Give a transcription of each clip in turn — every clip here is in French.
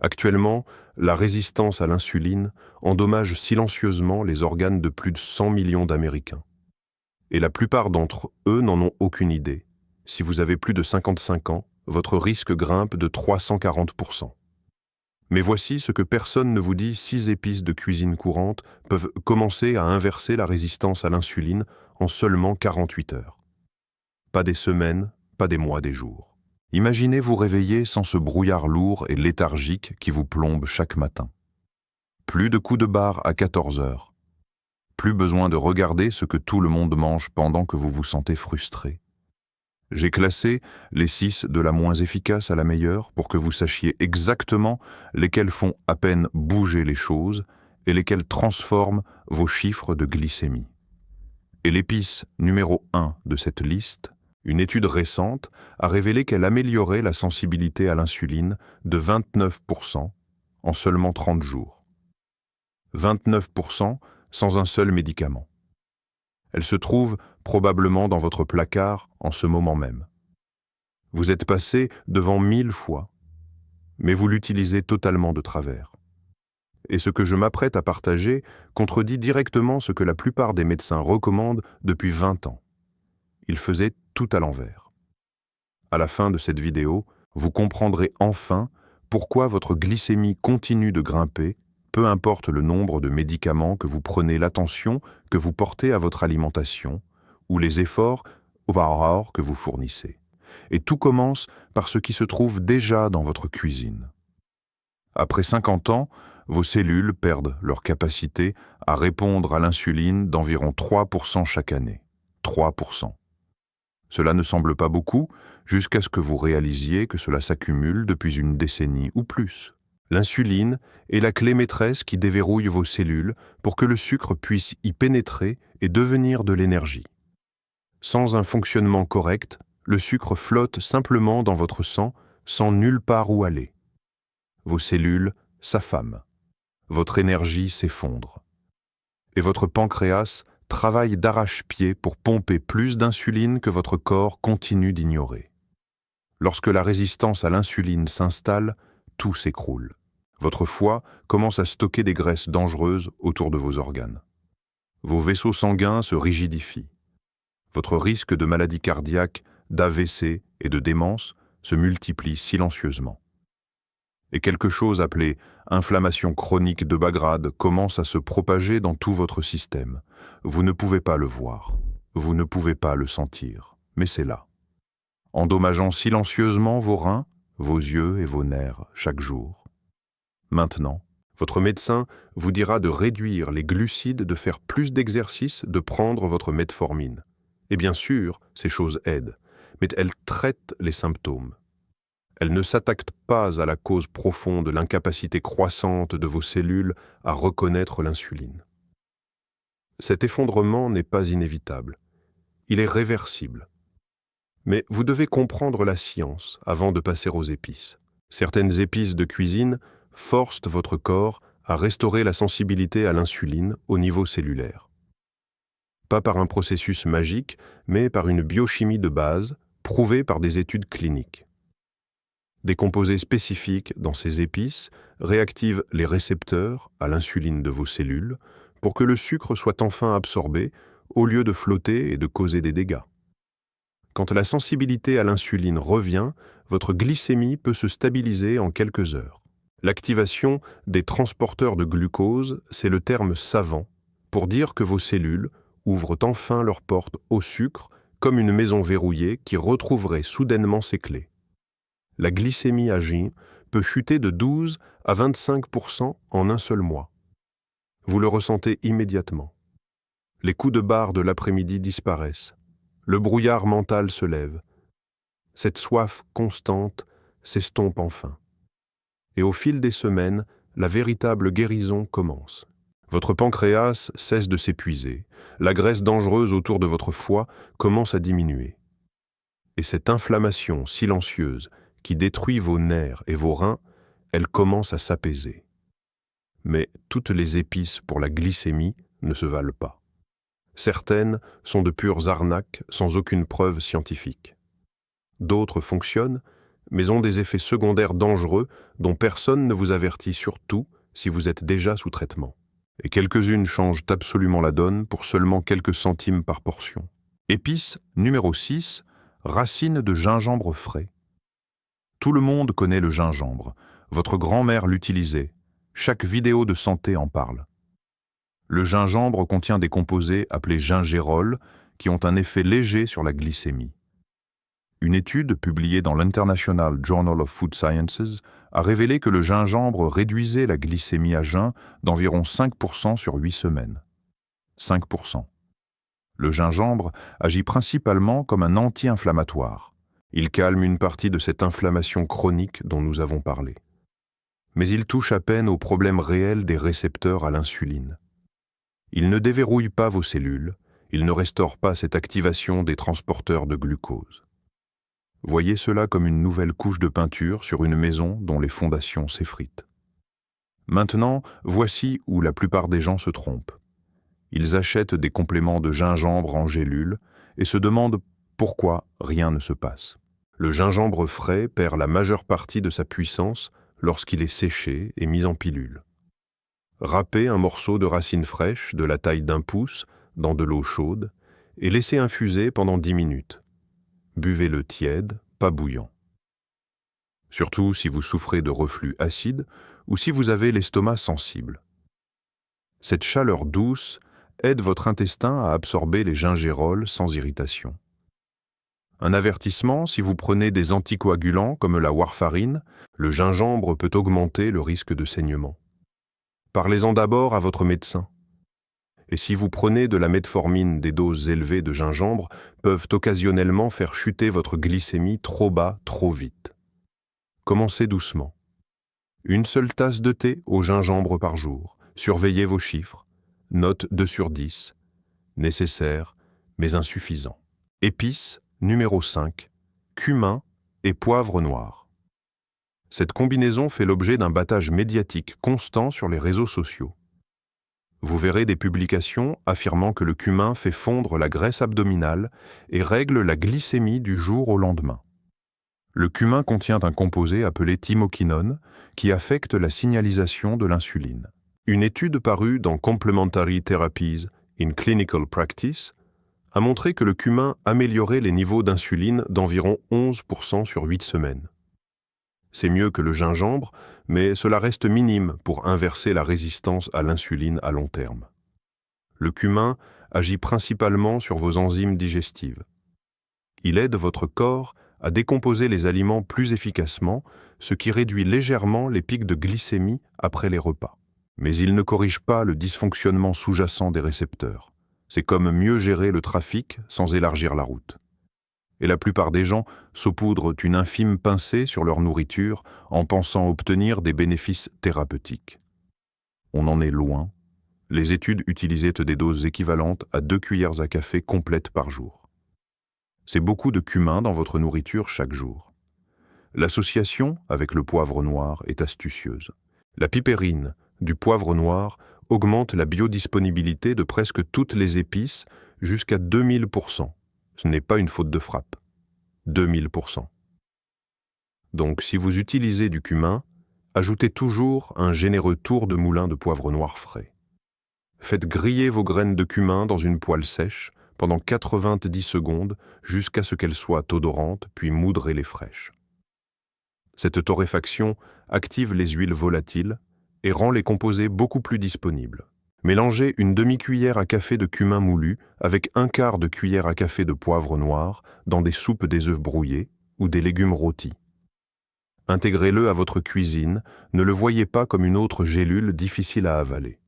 Actuellement, la résistance à l'insuline endommage silencieusement les organes de plus de 100 millions d'Américains. Et la plupart d'entre eux n'en ont aucune idée. Si vous avez plus de 55 ans, votre risque grimpe de 340%. Mais voici ce que personne ne vous dit: 6 épices de cuisine courante peuvent commencer à inverser la résistance à l'insuline en seulement 48 heures. Pas des semaines, pas des mois, des jours. Imaginez vous réveiller sans ce brouillard lourd et léthargique qui vous plombe chaque matin. Plus de coups de barre à 14 heures. Plus besoin de regarder ce que tout le monde mange pendant que vous vous sentez frustré. J'ai classé les 6 de la moins efficace à la meilleure pour que vous sachiez exactement lesquels font à peine bouger les choses et lesquels transforment vos chiffres de glycémie. Et l'épice numéro 1 de cette liste, une étude récente a révélé qu'elle améliorait la sensibilité à l'insuline de 29% en seulement 30 jours. 29% sans un seul médicament. Elle se trouve probablement dans votre placard en ce moment même. Vous êtes passé devant 1000 fois, mais vous l'utilisez totalement de travers. Et ce que je m'apprête à partager contredit directement ce que la plupart des médecins recommandent depuis 20 ans. Ils faisaient tout à l'envers. À la fin de cette vidéo, vous comprendrez enfin pourquoi votre glycémie continue de grimper, peu importe le nombre de médicaments que vous prenez, l'attention que vous portez à votre alimentation ou les efforts que vous fournissez. Et tout commence par ce qui se trouve déjà dans votre cuisine. Après 50 ans, vos cellules perdent leur capacité à répondre à l'insuline d'environ 3% chaque année. 3%. Cela ne semble pas beaucoup, jusqu'à ce que vous réalisiez que cela s'accumule depuis une décennie ou plus. L'insuline est la clé maîtresse qui déverrouille vos cellules pour que le sucre puisse y pénétrer et devenir de l'énergie. Sans un fonctionnement correct, le sucre flotte simplement dans votre sang sans nulle part où aller. Vos cellules s'affament, votre énergie s'effondre. Et votre pancréas travaille d'arrache-pied pour pomper plus d'insuline que votre corps continue d'ignorer. Lorsque la résistance à l'insuline s'installe, tout s'écroule. Votre foie commence à stocker des graisses dangereuses autour de vos organes. Vos vaisseaux sanguins se rigidifient. Votre risque de maladie cardiaque, d'AVC et de démence se multiplie silencieusement. Et quelque chose appelé inflammation chronique de bas grade commence à se propager dans tout votre système. Vous ne pouvez pas le voir, vous ne pouvez pas le sentir, mais c'est là. Endommageant silencieusement vos reins, vos yeux et vos nerfs chaque jour. Maintenant, votre médecin vous dira de réduire les glucides, de faire plus d'exercices, de prendre votre metformine. Et bien sûr, ces choses aident, mais elles traitent les symptômes. Elles ne s'attaquent pas à la cause profonde, l'incapacité croissante de vos cellules à reconnaître l'insuline. Cet effondrement n'est pas inévitable. Il est réversible. Mais vous devez comprendre la science avant de passer aux épices. Certaines épices de cuisine forcent votre corps à restaurer la sensibilité à l'insuline au niveau cellulaire. Pas par un processus magique, mais par une biochimie de base prouvée par des études cliniques. Des composés spécifiques dans ces épices réactivent les récepteurs à l'insuline de vos cellules pour que le sucre soit enfin absorbé au lieu de flotter et de causer des dégâts. Quand la sensibilité à l'insuline revient, votre glycémie peut se stabiliser en quelques heures. L'activation des transporteurs de glucose, c'est le terme savant pour dire que vos cellules ouvrent enfin leurs portes au sucre comme une maison verrouillée qui retrouverait soudainement ses clés. La glycémie à jeun peut chuter de 12 à 25% en un seul mois. Vous le ressentez immédiatement. Les coups de barre de l'après-midi disparaissent. Le brouillard mental se lève. Cette soif constante s'estompe enfin. Et au fil des semaines, la véritable guérison commence. Votre pancréas cesse de s'épuiser. La graisse dangereuse autour de votre foie commence à diminuer. Et cette inflammation silencieuse qui détruit vos nerfs et vos reins, elle commence à s'apaiser. Mais toutes les épices pour la glycémie ne se valent pas. Certaines sont de pures arnaques sans aucune preuve scientifique. D'autres fonctionnent, mais ont des effets secondaires dangereux dont personne ne vous avertit, surtout si vous êtes déjà sous traitement. Et quelques-unes changent absolument la donne pour seulement quelques centimes par portion. Épice numéro 6, racine de gingembre frais. Tout le monde connaît le gingembre. Votre grand-mère l'utilisait. Chaque vidéo de santé en parle. Le gingembre contient des composés appelés gingérols qui ont un effet léger sur la glycémie. Une étude publiée dans l'International Journal of Food Sciences a révélé que le gingembre réduisait la glycémie à jeun d'environ 5% sur 8 semaines. 5%. Le gingembre agit principalement comme un anti-inflammatoire. Il calme une partie de cette inflammation chronique dont nous avons parlé. Mais il touche à peine aux problèmes réels des récepteurs à l'insuline. Il ne déverrouille pas vos cellules, il ne restaure pas cette activation des transporteurs de glucose. Voyez cela comme une nouvelle couche de peinture sur une maison dont les fondations s'effritent. Maintenant, voici où la plupart des gens se trompent. Ils achètent des compléments de gingembre en gélule et se demandent pourquoi rien ne se passe. Le gingembre frais perd la majeure partie de sa puissance lorsqu'il est séché et mis en pilule. Râpez un morceau de racine fraîche de la taille d'1 pouce dans de l'eau chaude et laissez infuser pendant 10 minutes. Buvez-le tiède, pas bouillant. Surtout si vous souffrez de reflux acide ou si vous avez l'estomac sensible. Cette chaleur douce aide votre intestin à absorber les gingérols sans irritation. Un avertissement, si vous prenez des anticoagulants comme la warfarine, le gingembre peut augmenter le risque de saignement. Parlez-en d'abord à votre médecin. Et si vous prenez de la metformine, des doses élevées de gingembre peuvent occasionnellement faire chuter votre glycémie trop bas, trop vite. Commencez doucement. 1 seule tasse de thé au gingembre par jour. Surveillez vos chiffres. Note 2 sur 10. Nécessaire, mais insuffisant. Épice numéro 5. Cumin et poivre noir. Cette combinaison fait l'objet d'un battage médiatique constant sur les réseaux sociaux. Vous verrez des publications affirmant que le cumin fait fondre la graisse abdominale et règle la glycémie du jour au lendemain. Le cumin contient un composé appelé thymoquinone qui affecte la signalisation de l'insuline. Une étude parue dans Complementary Therapies in Clinical Practice a montré que le cumin améliorait les niveaux d'insuline d'environ 11% sur 8 semaines. C'est mieux que le gingembre, mais cela reste minime pour inverser la résistance à l'insuline à long terme. Le cumin agit principalement sur vos enzymes digestives. Il aide votre corps à décomposer les aliments plus efficacement, ce qui réduit légèrement les pics de glycémie après les repas. Mais il ne corrige pas le dysfonctionnement sous-jacent des récepteurs. C'est comme mieux gérer le trafic sans élargir la route. Et la plupart des gens saupoudrent une infime pincée sur leur nourriture en pensant obtenir des bénéfices thérapeutiques. On en est loin. Les études utilisaient des doses équivalentes à 2 cuillères à café complètes par jour. C'est beaucoup de cumin dans votre nourriture chaque jour. L'association avec le poivre noir est astucieuse. La pipérine du poivre noir augmente la biodisponibilité de presque toutes les épices jusqu'à 2000%. Ce n'est pas une faute de frappe. 2000%. Donc, si vous utilisez du cumin, ajoutez toujours un généreux tour de moulin de poivre noir frais. Faites griller vos graines de cumin dans une poêle sèche pendant 90 secondes jusqu'à ce qu'elles soient odorantes, puis moudrez-les fraîches. Cette torréfaction active les huiles volatiles et rend les composés beaucoup plus disponibles. Mélangez une demi-cuillère à café de cumin moulu avec 1/4 de cuillère à café de poivre noir dans des soupes des œufs brouillés ou des légumes rôtis. Intégrez-le à votre cuisine, ne le voyez pas comme une autre gélule difficile à avaler.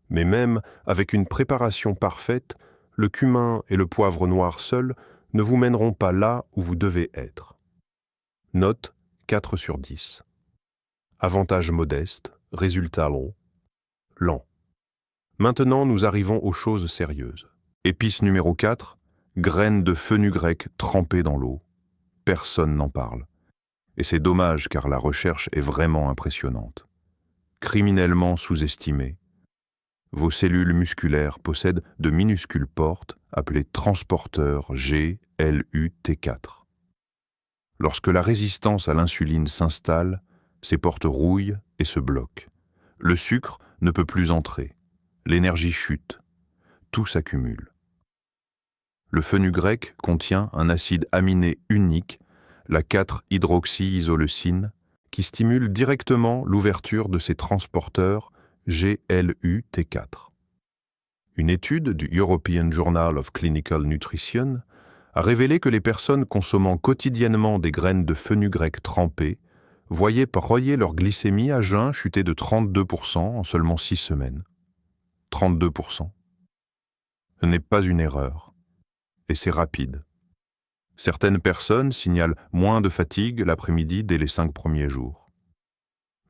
Mais même avec une préparation parfaite, le cumin et le poivre noir seuls ne vous mèneront pas là où vous devez être. Note 4 sur 10. Avantage modeste, résultat lent. Maintenant, nous arrivons aux choses sérieuses. Épice numéro 4, graines de fenugrec trempées dans l'eau. Personne n'en parle. Et c'est dommage car la recherche est vraiment impressionnante. Criminellement sous-estimée, vos cellules musculaires possèdent de minuscules portes appelées transporteurs GLUT4. Lorsque la résistance à l'insuline s'installe, ces portes rouillent et se bloquent. Le sucre ne peut plus entrer. L'énergie chute. Tout s'accumule. Le fenugrec contient un acide aminé unique, la 4-hydroxyisoleucine, qui stimule directement l'ouverture de ces transporteurs GLUT4. Une étude du European Journal of Clinical Nutrition a révélé que les personnes consommant quotidiennement des graines de fenugrec trempées voyaient leur glycémie à jeun chuter de 32% en seulement 6 semaines. 32%. Ce n'est pas une erreur. Et c'est rapide. Certaines personnes signalent moins de fatigue l'après-midi dès les 5 premiers jours.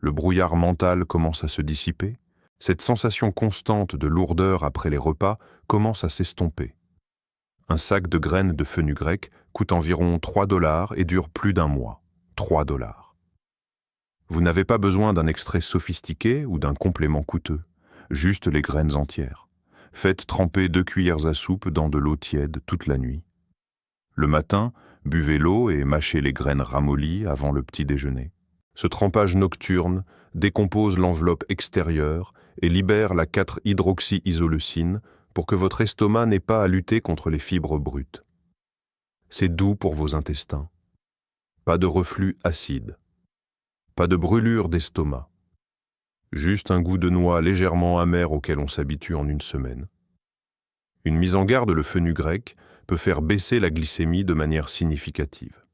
Le brouillard mental commence à se dissiper. Cette sensation constante de lourdeur après les repas commence à s'estomper. Un sac de graines de fenugrec coûte environ 3 $ et dure plus d'un mois. 3 $. Vous n'avez pas besoin d'un extrait sophistiqué ou d'un complément coûteux, juste les graines entières. Faites tremper 2 cuillères à soupe dans de l'eau tiède toute la nuit. Le matin, buvez l'eau et mâchez les graines ramollies avant le petit déjeuner. Ce trempage nocturne décompose l'enveloppe extérieure et libère la 4-hydroxyisoleucine pour que votre estomac n'ait pas à lutter contre les fibres brutes. C'est doux pour vos intestins. Pas de reflux acide. Pas de brûlure d'estomac. Juste un goût de noix légèrement amer auquel on s'habitue en une semaine. Une mise en garde, le fenugrec peut faire baisser la glycémie de manière significative.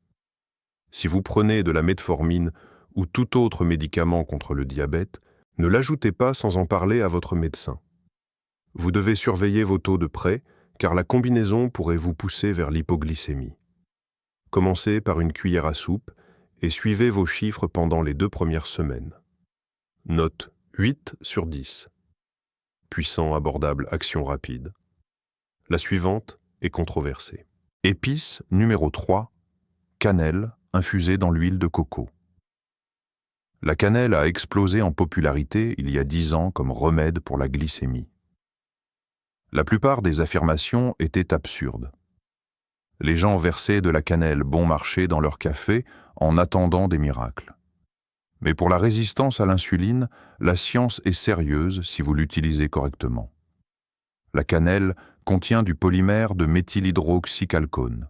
Si vous prenez de la metformine ou tout autre médicament contre le diabète, ne l'ajoutez pas sans en parler à votre médecin. Vous devez surveiller vos taux de près, car la combinaison pourrait vous pousser vers l'hypoglycémie. Commencez par une cuillère à soupe et suivez vos chiffres pendant les 2 premières semaines. Note 8/10. Puissant, abordable, action rapide. La suivante est controversée. Épice numéro 3, cannelle infusée dans l'huile de coco. La cannelle a explosé en popularité il y a 10 ans comme remède pour la glycémie. La plupart des affirmations étaient absurdes. Les gens versaient de la cannelle bon marché dans leur café en attendant des miracles. Mais pour la résistance à l'insuline, la science est sérieuse si vous l'utilisez correctement. La cannelle contient du polymère de méthylhydroxychalcone.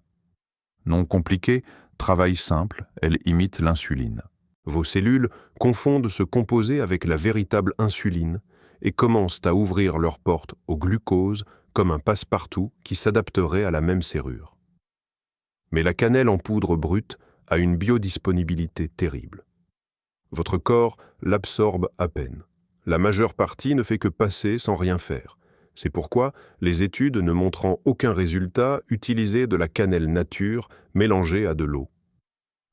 Nom compliqué, travail simple, elle imite l'insuline. Vos cellules confondent ce composé avec la véritable insuline et commencent à ouvrir leurs portes au glucose comme un passe-partout qui s'adapterait à la même serrure. Mais la cannelle en poudre brute a une biodisponibilité terrible. Votre corps l'absorbe à peine. La majeure partie ne fait que passer sans rien faire. C'est pourquoi les études ne montrant aucun résultat utilisaient de la cannelle nature mélangée à de l'eau.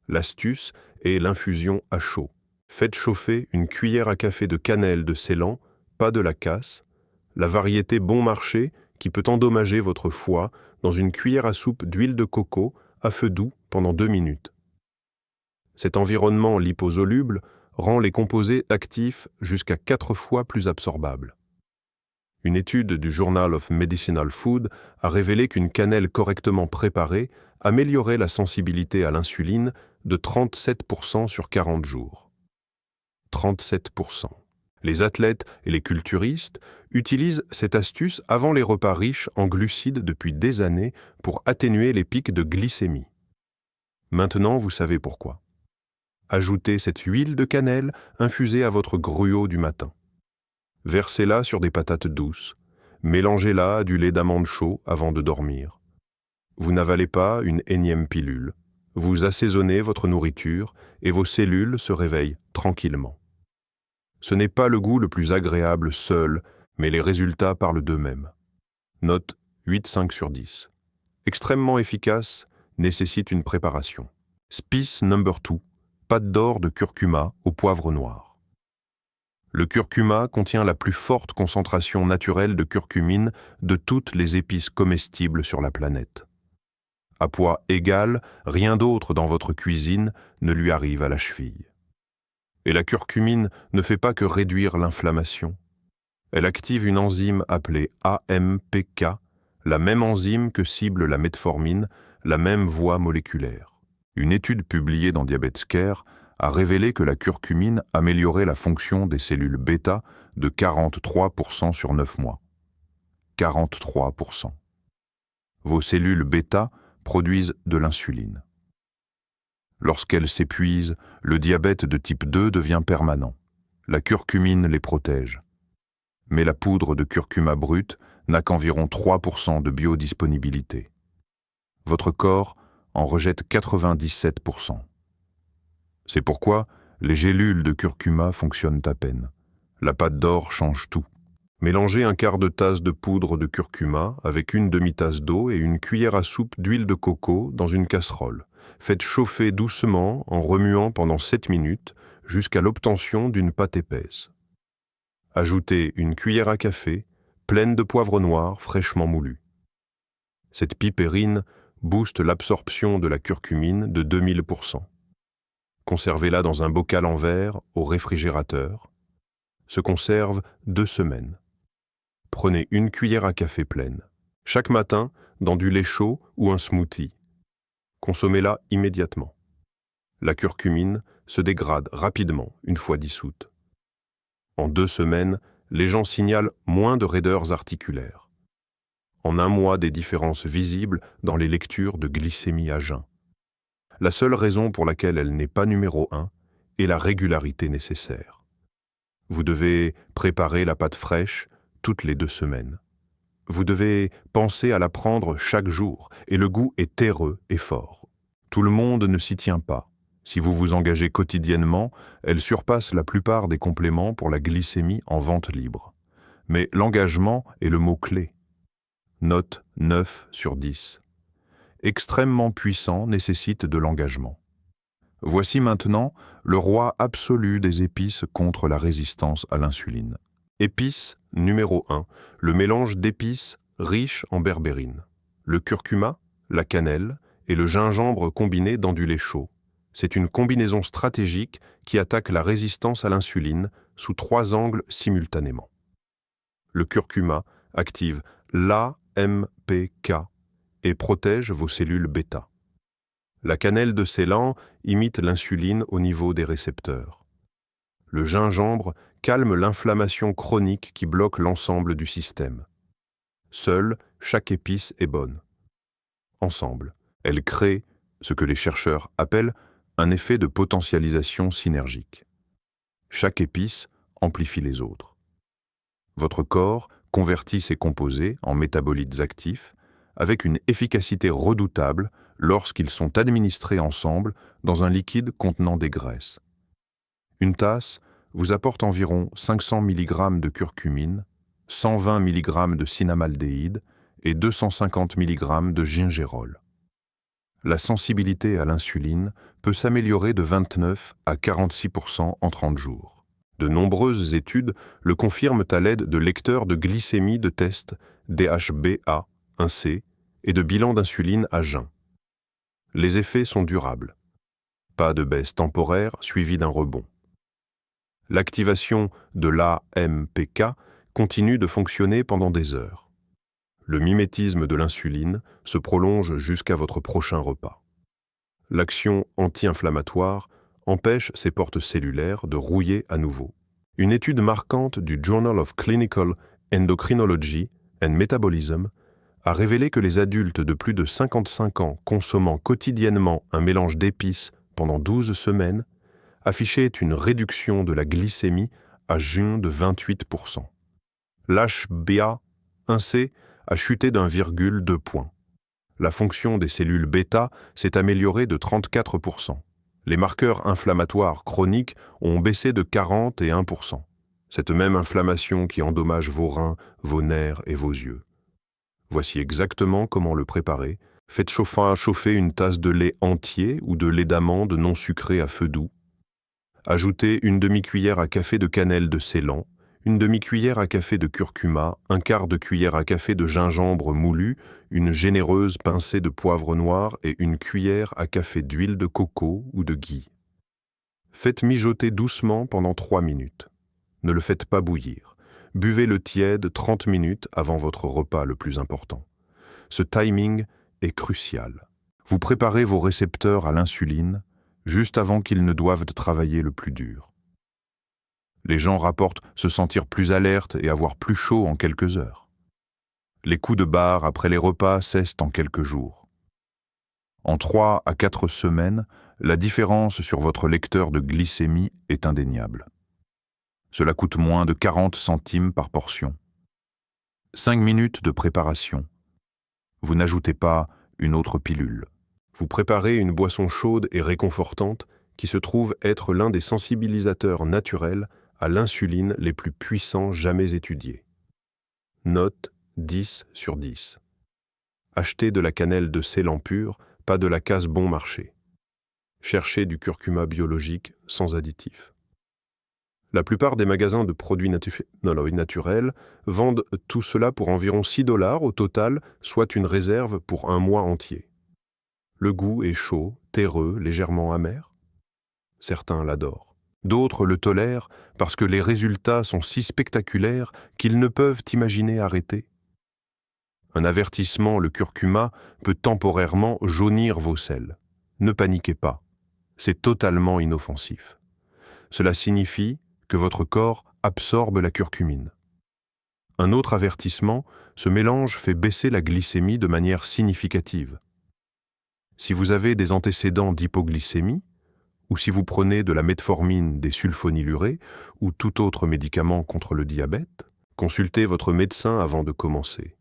L'astuce est l'infusion à chaud. Faites chauffer une cuillère à café de cannelle de Ceylan, pas de la casse, la variété bon marché qui peut endommager votre foie dans une cuillère à soupe d'huile de coco à feu doux pendant 2 minutes. Cet environnement liposoluble rend les composés actifs jusqu'à 4 fois plus absorbables. Une étude du Journal of Medicinal Food a révélé qu'une cannelle correctement préparée améliorait la sensibilité à l'insuline de 37% sur 40 jours. 37%. Les athlètes et les culturistes utilisent cette astuce avant les repas riches en glucides depuis des années pour atténuer les pics de glycémie. Maintenant, vous savez pourquoi. Ajoutez cette huile de cannelle infusée à votre gruau du matin. Versez-la sur des patates douces. Mélangez-la à du lait d'amande chaud avant de dormir. Vous n'avalez pas une énième pilule. Vous assaisonnez votre nourriture et vos cellules se réveillent tranquillement. Ce n'est pas le goût le plus agréable seul, mais les résultats parlent d'eux-mêmes. Note 8/5/10. Extrêmement efficace, nécessite une préparation. Spice No. 2, pâte d'or de curcuma au poivre noir. Le curcuma contient la plus forte concentration naturelle de curcumine de toutes les épices comestibles sur la planète. À poids égal, rien d'autre dans votre cuisine ne lui arrive à la cheville. Et la curcumine ne fait pas que réduire l'inflammation. Elle active une enzyme appelée AMPK, la même enzyme que cible la metformine, la même voie moléculaire. Une étude publiée dans Diabetes Care a révélé que la curcumine améliorait la fonction des cellules bêta de 43% sur 9 mois. 43%. Vos cellules bêta produisent de l'insuline. Lorsqu'elles s'épuisent, le diabète de type 2 devient permanent. La curcumine les protège. Mais la poudre de curcuma brute n'a qu'environ 3% de biodisponibilité. Votre corps en rejette 97%. C'est pourquoi les gélules de curcuma fonctionnent à peine. La pâte d'or change tout. Mélangez un quart de tasse de poudre de curcuma avec une demi-tasse d'eau et une cuillère à soupe d'huile de coco dans une casserole. Faites chauffer doucement en remuant pendant 7 minutes jusqu'à l'obtention d'une pâte épaisse. Ajoutez une cuillère à café pleine de poivre noir fraîchement moulu. Cette pipérine booste l'absorption de la curcumine de 2000%. Conservez-la dans un bocal en verre au réfrigérateur. Se conserve 2 semaines. Prenez une cuillère à café pleine, chaque matin dans du lait chaud ou un smoothie. Consommez-la immédiatement. La curcumine se dégrade rapidement une fois dissoute. En 2 semaines, les gens signalent moins de raideurs articulaires. En 1 mois, des différences visibles dans les lectures de glycémie à jeun. La seule raison pour laquelle elle n'est pas numéro 1 est la régularité nécessaire. Vous devez préparer la pâte fraîche toutes les 2 semaines. Vous devez penser à la prendre chaque jour et le goût est terreux et fort. Tout le monde ne s'y tient pas. Si vous vous engagez quotidiennement, elle surpasse la plupart des compléments pour la glycémie en vente libre. Mais l'engagement est le mot-clé. Note 9 sur 10. Extrêmement puissant nécessite de l'engagement. Voici maintenant le roi absolu des épices contre la résistance à l'insuline. Épice numéro 1, le mélange d'épices riches en berbérine. Le curcuma, la cannelle et le gingembre combinés dans du lait chaud. C'est une combinaison stratégique qui attaque la résistance à l'insuline sous 3 angles simultanément. Le curcuma active l'AMPK et protège vos cellules bêta. La cannelle de Ceylan imite l'insuline au niveau des récepteurs. Le gingembre calme l'inflammation chronique qui bloque l'ensemble du système. Seule, chaque épice est bonne. Ensemble, elles créent ce que les chercheurs appellent un effet de potentialisation synergique. Chaque épice amplifie les autres. Votre corps convertit ces composés en métabolites actifs avec une efficacité redoutable lorsqu'ils sont administrés ensemble dans un liquide contenant des graisses. Une tasse vous apporte environ 500 mg de curcumine, 120 mg de cinnamaldéhyde et 250 mg de gingérol. La sensibilité à l'insuline peut s'améliorer de 29 à 46% en 30 jours. De nombreuses études le confirment à l'aide de lecteurs de glycémie de tests DHbA1c et de bilans d'insuline à jeun. Les effets sont durables. Pas de baisse temporaire suivie d'un rebond. L'activation de l'AMPK continue de fonctionner pendant des heures. Le mimétisme de l'insuline se prolonge jusqu'à votre prochain repas. L'action anti-inflammatoire empêche ces portes cellulaires de rouiller à nouveau. Une étude marquante du Journal of Clinical Endocrinology and Metabolism a révélé que les adultes de plus de 55 ans consommant quotidiennement un mélange d'épices pendant 12 semaines affichaient une réduction de la glycémie à jeun de 28%. L'HbA1c a chuté d'1,2 point. La fonction des cellules bêta s'est améliorée de 34%. Les marqueurs inflammatoires chroniques ont baissé de 41%. Cette même inflammation qui endommage vos reins, vos nerfs et vos yeux. Voici exactement comment le préparer. Faites chauffer une tasse de lait entier ou de lait d'amande non sucré à feu doux. Ajoutez une demi-cuillère à café de cannelle de Ceylan, une demi-cuillère à café de curcuma, un quart de cuillère à café de gingembre moulu, une généreuse pincée de poivre noir et une cuillère à café d'huile de coco ou de ghee. Faites mijoter doucement pendant 3 minutes. Ne le faites pas bouillir. Buvez-le tiède 30 minutes avant votre repas le plus important. Ce timing est crucial. Vous préparez vos récepteurs à l'insuline juste avant qu'ils ne doivent travailler le plus dur. Les gens rapportent se sentir plus alertes et avoir plus chaud en quelques heures. Les coups de barre après les repas cessent en quelques jours. En 3 à 4 semaines, la différence sur votre lecteur de glycémie est indéniable. Cela coûte moins de 40 centimes par portion. 5 minutes de préparation. Vous n'ajoutez pas une autre pilule. Vous préparez une boisson chaude et réconfortante qui se trouve être l'un des sensibilisateurs naturels à l'insuline les plus puissants jamais étudiés. Note 10 sur 10. Achetez de la cannelle de Ceylan pure, pas de la case bon marché. Cherchez du curcuma biologique sans additifs. La plupart des magasins de produits naturels vendent tout cela pour environ 6 $ au total, soit une réserve pour un mois entier. Le goût est chaud, terreux, légèrement amer. Certains l'adorent. D'autres le tolèrent parce que les résultats sont si spectaculaires qu'ils ne peuvent imaginer arrêter. Un avertissement, le curcuma, peut temporairement jaunir vos selles. Ne paniquez pas, c'est totalement inoffensif. Cela signifie que votre corps absorbe la curcumine. Un autre avertissement, ce mélange fait baisser la glycémie de manière significative. Si vous avez des antécédents d'hypoglycémie, ou si vous prenez de la metformine, des sulfonylurées ou tout autre médicament contre le diabète, consultez votre médecin avant de commencer.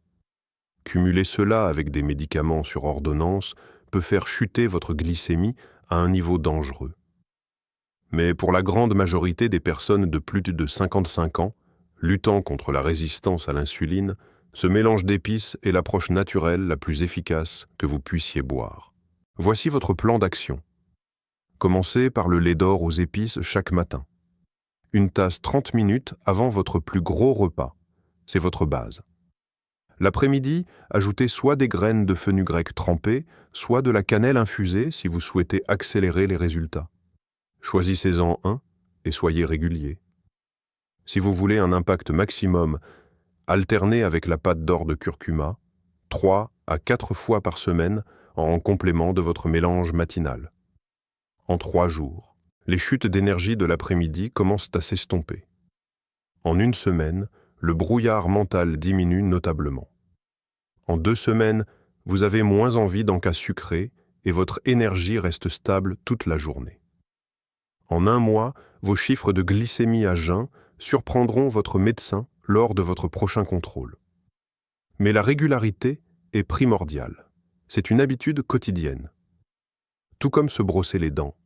Cumuler cela avec des médicaments sur ordonnance peut faire chuter votre glycémie à un niveau dangereux. Mais pour la grande majorité des personnes de plus de 55 ans, luttant contre la résistance à l'insuline, ce mélange d'épices est l'approche naturelle la plus efficace que vous puissiez boire. Voici votre plan d'action. Commencez par le lait d'or aux épices chaque matin. Une tasse 30 minutes avant votre plus gros repas. C'est votre base. L'après-midi, ajoutez soit des graines de fenugrec trempées, soit de la cannelle infusée si vous souhaitez accélérer les résultats. Choisissez-en un et soyez régulier. Si vous voulez un impact maximum, alternez avec la pâte d'or de curcuma 3 à 4 fois par semaine en complément de votre mélange matinal. En 3 jours, les chutes d'énergie de l'après-midi commencent à s'estomper. En 1 semaine, le brouillard mental diminue notablement. En 2 semaines, vous avez moins envie d'encas sucrés et votre énergie reste stable toute la journée. En 1 mois, vos chiffres de glycémie à jeun surprendront votre médecin lors de votre prochain contrôle. Mais la régularité est primordiale. C'est une habitude quotidienne. Tout comme se brosser les dents,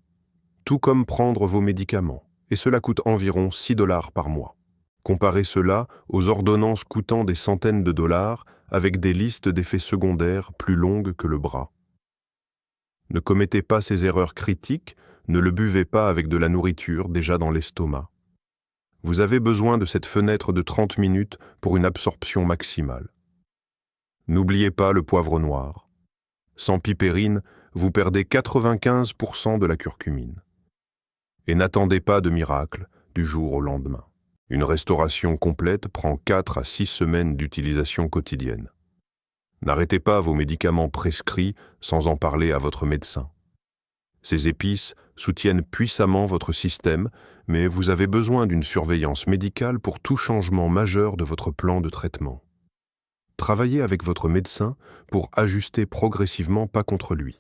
tout comme prendre vos médicaments, et cela coûte environ 6 $ par mois. Comparez cela aux ordonnances coûtant des centaines de dollars avec des listes d'effets secondaires plus longues que le bras. Ne commettez pas ces erreurs critiques, ne le buvez pas avec de la nourriture déjà dans l'estomac. Vous avez besoin de cette fenêtre de 30 minutes pour une absorption maximale. N'oubliez pas le poivre noir. Sans pipérine, vous perdez 95% de la curcumine. Et n'attendez pas de miracle du jour au lendemain. Une restauration complète prend 4 à 6 semaines d'utilisation quotidienne. N'arrêtez pas vos médicaments prescrits sans en parler à votre médecin. Ces épices soutiennent puissamment votre système, mais vous avez besoin d'une surveillance médicale pour tout changement majeur de votre plan de traitement. Travaillez avec votre médecin pour ajuster progressivement pas contre lui.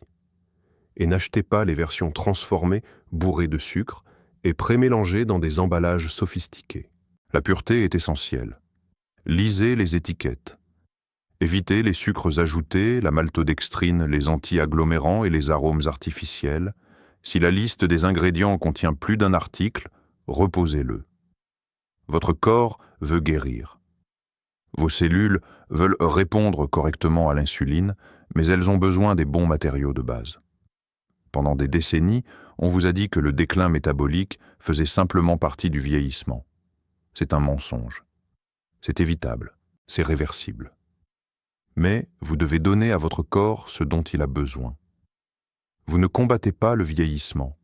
Et n'achetez pas les versions transformées, bourrées de sucre et pré-mélangées dans des emballages sophistiqués. La pureté est essentielle. Lisez les étiquettes. Évitez les sucres ajoutés, la maltodextrine, les anti-agglomérants et les arômes artificiels. Si la liste des ingrédients contient plus d'un article, reposez-le. Votre corps veut guérir. Vos cellules veulent répondre correctement à l'insuline, mais elles ont besoin des bons matériaux de base. Pendant des décennies, on vous a dit que le déclin métabolique faisait simplement partie du vieillissement. C'est un mensonge. C'est évitable, c'est réversible. Mais vous devez donner à votre corps ce dont il a besoin. Vous ne combattez pas le vieillissement.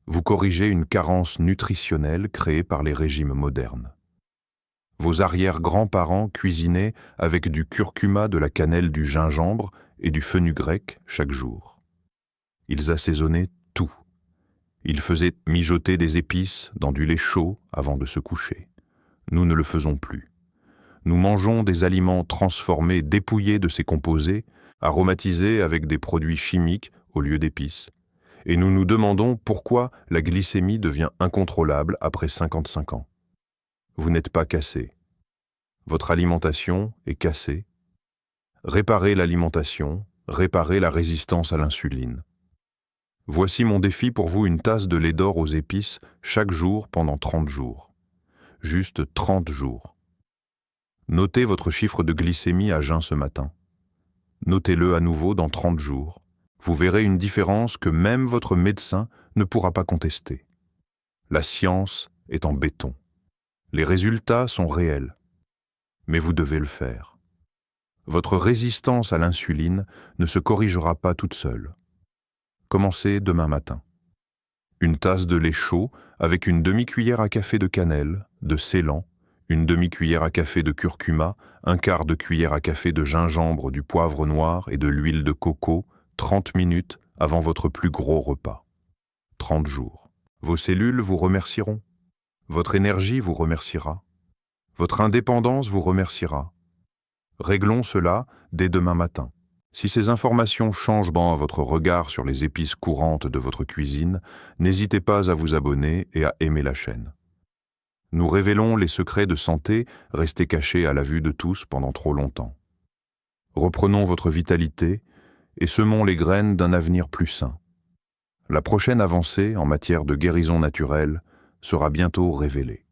Vous corrigez une carence nutritionnelle créée par les régimes modernes. Vos arrière-grands-parents cuisinaient avec du curcuma, de la cannelle, du gingembre et du fenugrec chaque jour. Ils assaisonnaient tout. Ils faisaient mijoter des épices dans du lait chaud avant de se coucher. Nous ne le faisons plus. Nous mangeons des aliments transformés, dépouillés de ces composés, aromatisés avec des produits chimiques au lieu d'épices. Et nous nous demandons pourquoi la glycémie devient incontrôlable après 55 ans. Vous n'êtes pas cassé. Votre alimentation est cassée. Réparez l'alimentation, réparez la résistance à l'insuline. Voici mon défi pour vous: une tasse de lait d'or aux épices chaque jour pendant 30 jours. Juste 30 jours. Notez votre chiffre de glycémie à jeun ce matin. Notez-le à nouveau dans 30 jours. Vous verrez une différence que même votre médecin ne pourra pas contester. La science est en béton. Les résultats sont réels. Mais vous devez le faire. Votre résistance à l'insuline ne se corrigera pas toute seule. Commencez demain matin. Une tasse de lait chaud avec une demi-cuillère à café de cannelle, de ceylan, une demi-cuillère à café de curcuma, un quart de cuillère à café de gingembre, du poivre noir et de l'huile de coco, 30 minutes avant votre plus gros repas. 30 jours. Vos cellules vous remercieront. Votre énergie vous remerciera. Votre indépendance vous remerciera. Réglons cela dès demain matin. Si ces informations changent votre regard sur les épices courantes de votre cuisine, n'hésitez pas à vous abonner et à aimer la chaîne. Nous révélons les secrets de santé restés cachés à la vue de tous pendant trop longtemps. Reprenons votre vitalité et semons les graines d'un avenir plus sain. La prochaine avancée en matière de guérison naturelle sera bientôt révélée.